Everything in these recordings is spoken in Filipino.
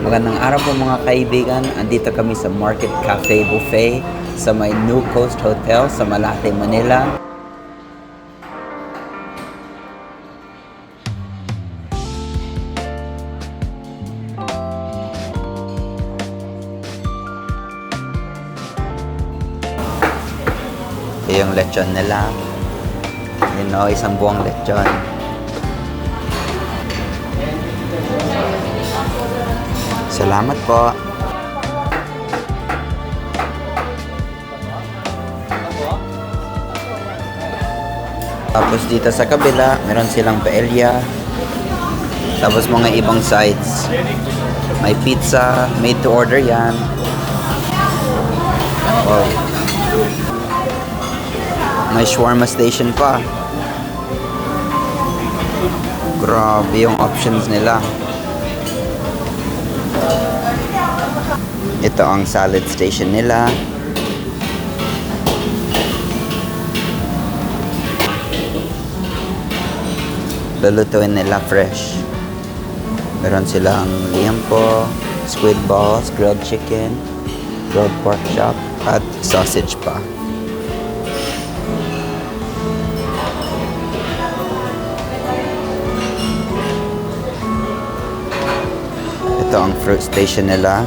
Magandang araw po mga kaibigan. Andito kami sa Market Cafe Buffet sa may New Coast Hotel sa Malate, Manila. Ito yung lechon nila. Isang buwang lechon. Salamat po. Tapos dito sa kabila, meron silang paella. Tapos mga ibang sides. May pizza, made to order yan. Wow. May shawarma station pa. Grabe yung options nila. Ito ang salad station nila. Lulutuin nila fresh. Meron silang liempo, squid balls, grilled chicken, grilled pork chop, at sausage pa. Ito ang fruit station nila.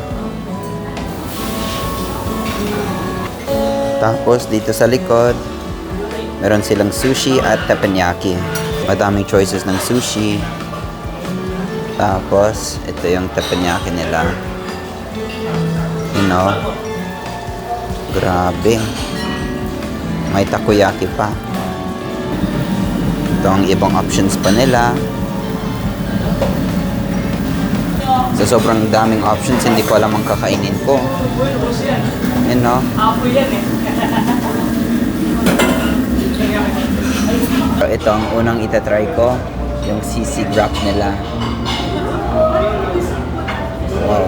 Tapos dito sa likod, meron silang sushi at teppanyaki. Madaming choices ng sushi. Tapos ito yung teppanyaki nila. Grabe. May takoyaki pa. Ito ang ibang options pa nila. Sa sobrang daming options, hindi ko alam ang kakainin ko. Ito ang unang itatry ko, yung sisig wrap nila. Wow.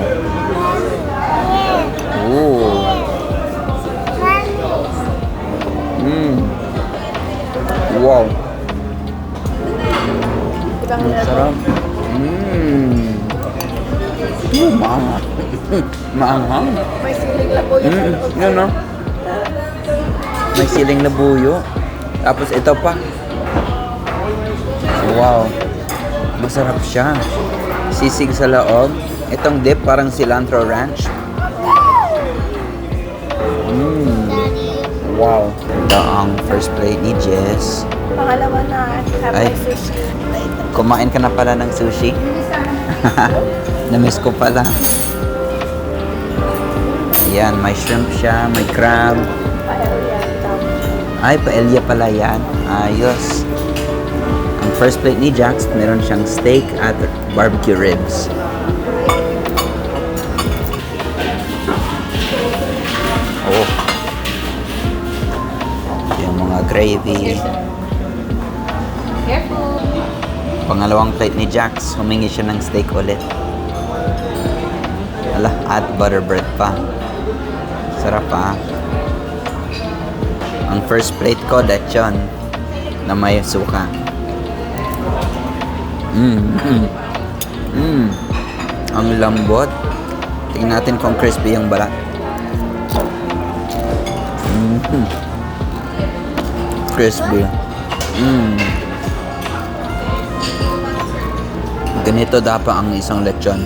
Ooh. Wow. Ang sarap. Maanghang. Maanghang. May siling labuyo. May siling labuyo. Tapos ito pa. Wow. Masarap siya. Sisig sa loob. Itong dip parang cilantro ranch. Wow. Ito ang first plate ni Jess. Pangalawa na Ay. sushi. Kumain ka na pala ng sushi? Na-miss ko pala. Ayan, may shrimp siya, may crab. Ay, paella pala yan. Ayos. Ang first plate ni Jax, meron siyang steak at barbecue ribs. Oh. Yung mga gravy. Careful. Pangalawang plate ni Jax, humingi siya ng steak ulit. At butter bread pa. Sarap pa. Ang first plate ko, lechon na may suka. Ang lambot. Tingnan natin kung crispy yung balat. Crispy. Ganito dapat ang isang lechon.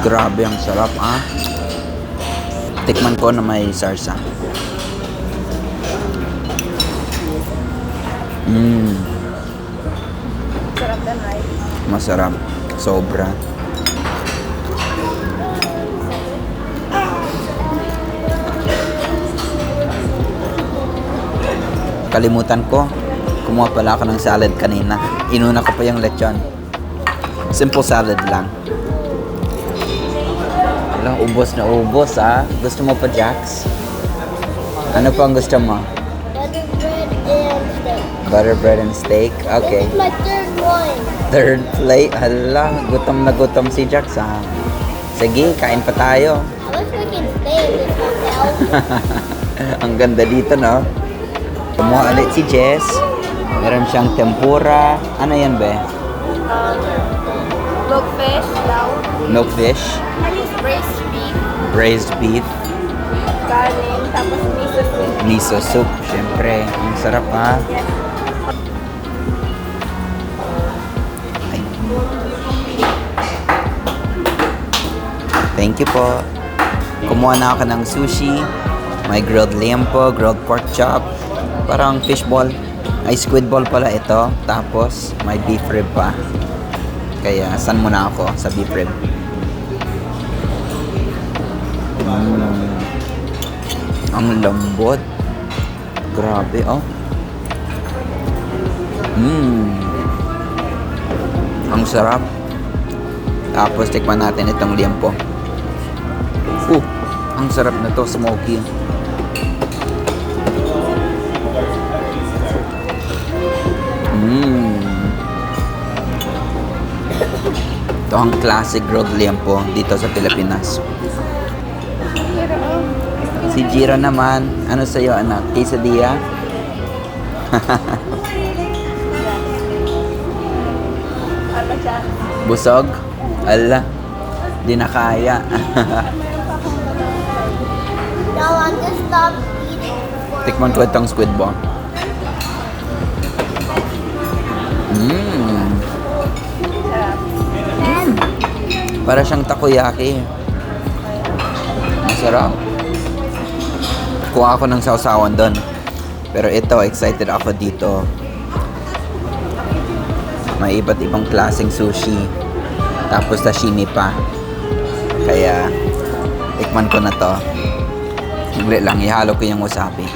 Grabe, ang sarap Tikman ko na may sarsa. Sarap na night. Masarap. Sobra. Kalimutan ko. Kumuha pala ako ng salad kanina. Inuna ko pa yung lechon. Simple salad lang. Wala, ubos na ubos Gusto mo pa, Jax? Ano pa ang gusto mo? Butter bread and steak. Butter bread and steak? Okay. This is my third one. Third plate? Hala, gutom na gutom si Jax Sige, kain pa tayo. I wish we can stay in this hotel. Ang ganda dito, no? Kumuha ulit si Jess. Meron siyang tempura. Ano yan, be? Milkfish daw. Milkfish, Braised beef. braised beef, Kanin. Tapos miso soup. miso soup. Siyempre, ang sarap ha. Yes. Ay. Thank you po. Kumuha na ako ng sushi. May grilled liempo, grilled pork chop. Parang fishball. Ay, squid ball pala ito. Tapos, may beef rib pa. Kaya, san muna ako sa beef rib. Ang lambot. Grabe, oh. Ang sarap. Tapos, tikman natin itong liempo. Ang sarap na to, smoky. Ito ang classic grilled liempo dito sa Pilipinas. Si Jiro naman, ano sa'yo anak? Quesadilla? Ano siya? Busog? Ala, di na kaya. No, I'm just stop eating before. Tikman ko itong squid ball. Sarap. Para siyang takoyaki. Masarap. Kuha ako ng sausawan doon. Pero ito, excited ako dito. May iba't ibang klaseng sushi. Tapos sashimi pa. Kaya, tikman ko na to. Saglit lang, ihalo ko yung wasabi.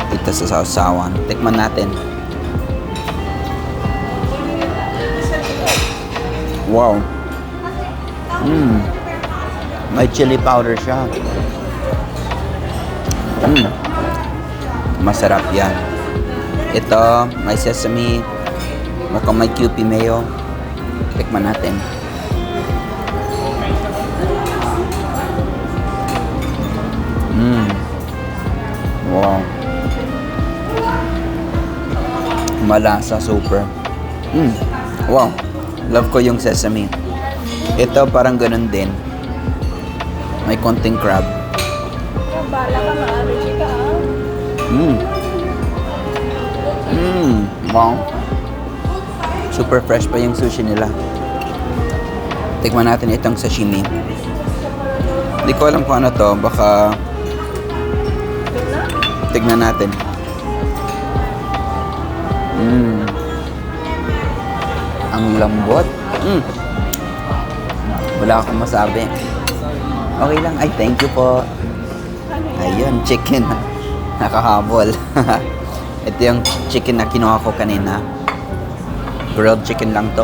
Dito sa sausawan. Tikman natin. Wow. May chili powder siya. Masarap yan. Ito, may sesame. Mukhang may Kewpie mayo. Tikman natin. Wow. Malasa, super. Wow. Love ko yung sesame. Ito parang ganun din. May konting crab. Bala ka, ma-allergy ka ah. Wow. Super fresh pa yung sushi nila. Tikman natin itong sashimi. Hindi ko alam kung ano to. Baka tignan natin. Ang lambot. Wala akong masabi. Okay lang. Ay, thank you po. Ayun, chicken. Nakahabol. Ito yung chicken na kinuha ko kanina. Grilled chicken lang to.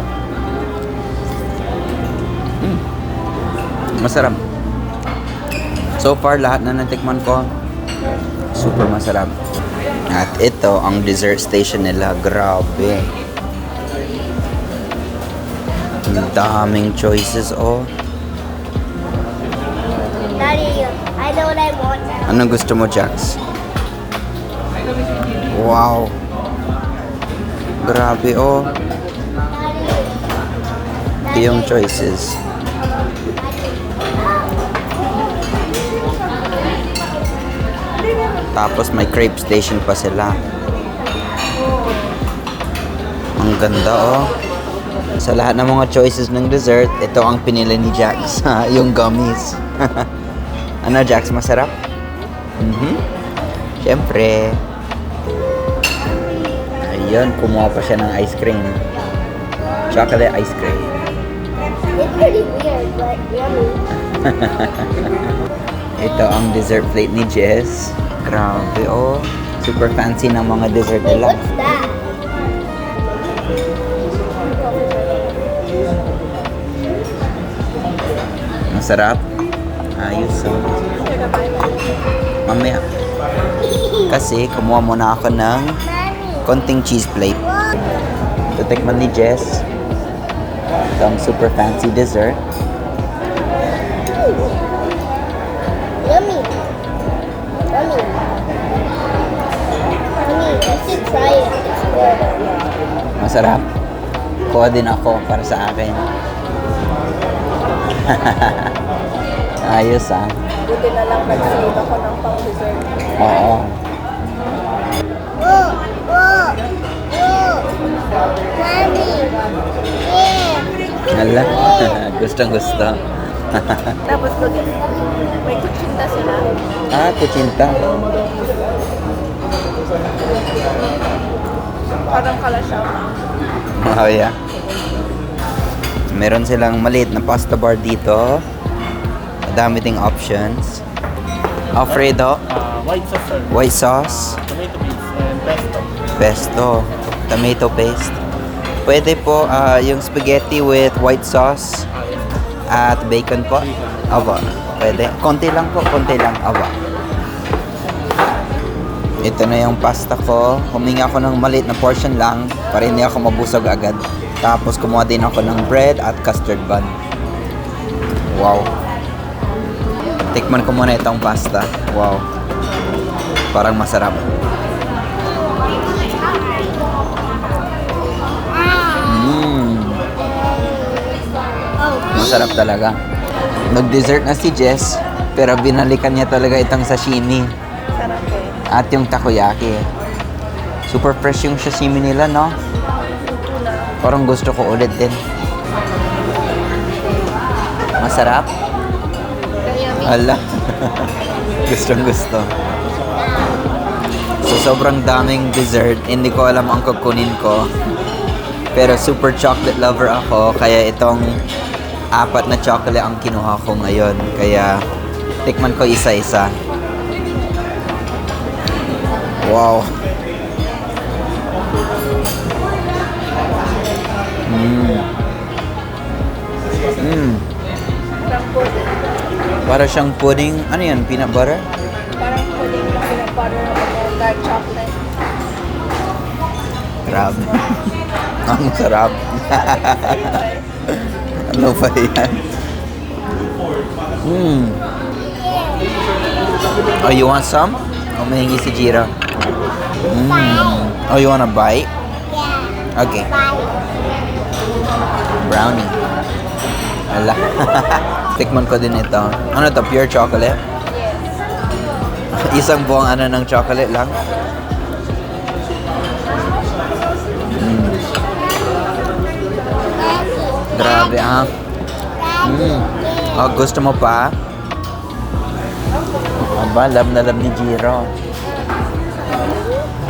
Masarap. So far, lahat na natikman ko, super masarap. At ito, ang dessert station nila. Grabe. Ang daming choices, oh. Daddy, I know what I want now. Anong gusto mo, Jax? Wow. Grabe, oh. Ito yung choices. Tapos may crepe station pa sila. Ang ganda, oh. Sa lahat ng mga choices ng dessert, ito ang pinili ni Jax. Yung gummies. Ano, Jax? Masarap? Siyempre. Ayun, kumuha pa siya ng ice cream. Chocolate ice cream. It's pretty weird, but yummy. Ito ang dessert plate ni Jess. Grabe, oh. Super fancy ng mga dessert Wait, nila. what's that? Masarap. Ayos, oh. Mamaya. Kasi kumuha muna ako ng Mommy. konting cheese plate. Ito tikman ni Jess. Ito ang super fancy dessert. Yummy. Yummy. Yummy. You should try it. It's good. Masarap. Kuha din ako para sa akin. Ayos ah. Buti na lang nag-save ako ng pang-dessert. Oo. Whoa, whoa, whoa. Mommy. Yeah. Hala. Gustong gusto. Tapos may kutsinta sila. Kutsinta. Parang kalasyaw. Oh, yeah. Meron silang maliit na pasta bar dito. Madami ding options. Alfredo, White sauce, sir. white sauce, Tomato paste and pesto. pesto, tomato paste. Pwede po yung spaghetti with white sauce at bacon po. Aba, pwede. Konti lang po, konti lang. Aba. Ito na yung pasta ko. Humingi ako ng maliit na portion lang para hindi ako mabusog agad. Tapos kumuha din ako ng bread at custard bun. Wow. Tikman ko muna itong pasta. Wow. Parang masarap. Masarap talaga. Nag-dessert na si Jess, pero binalikan niya talaga itong sashimi Sarap eh. at yung takoyaki. Super fresh yung sashimi nila, no? Parang gusto ko ulit din. Masarap? Ala. Gustong gusto. So, sobrang daming dessert. Hindi ko alam ang kukunin ko. Pero super chocolate lover ako. Kaya itong 4 na chocolate ang kinuha ko ngayon. Kaya, tikman ko isa-isa. Wow. Parang pudding. Para siyang pudding. Ano yan? Peanut butter? Parang pudding na pinabutter ng dark chocolate. Grabe. Ang sarap. Ano ba yan? Oh, you want some? O mahingi si Jiro. Oh, you want a bite? Yeah. Okay. Bye. Brownie. Ala. Tikman ko din ito. Ano to? Pure chocolate? Yes. Isang buong ano ng chocolate lang? Grabe ah. Oh, gusto mo pa? Aba, love na love ni Jiro.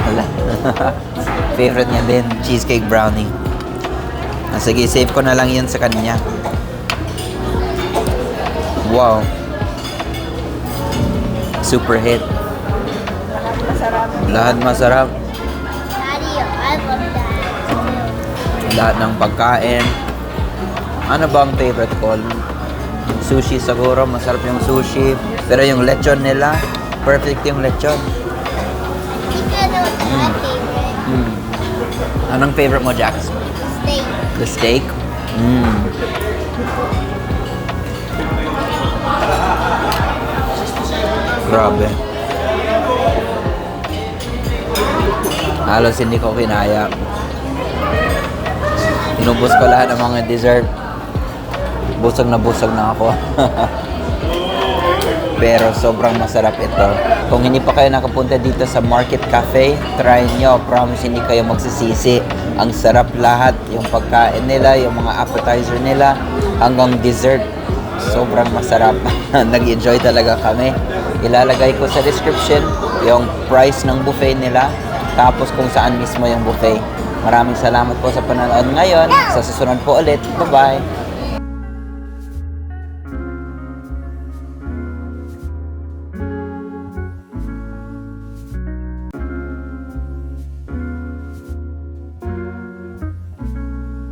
Wala. Favorite niya din, cheesecake brownie. Sige, save ko na lang yun sa kanya. Wow. Super hit. Masarap. Lahat masarap. Daddy, I love that. Lahat ng pagkain. Ano ba ang favorite ko? Sushi siguro, masarap yung sushi. Pero yung lechon nila, perfect yung lechon. I think I know what's my favorite. Anong favorite mo, Jax? Steak. The steak? Grabe. Halos hindi ko kinaya. Inubos ko lahat ng mga dessert. Busog na ako. Pero sobrang masarap ito. Kung hindi pa kayo nakapunta dito sa Market Cafe, try nyo. Promise hindi kayo magsisisi. Ang sarap lahat. Yung pagkain nila, yung mga appetizer nila, hanggang dessert. Sobrang masarap. Nag-enjoy talaga kami. Ilalagay ko sa description yung price ng buffet nila. Tapos kung saan mismo yung buffet. Maraming salamat po sa panonood ngayon. Sa susunod po ulit. Bye-bye!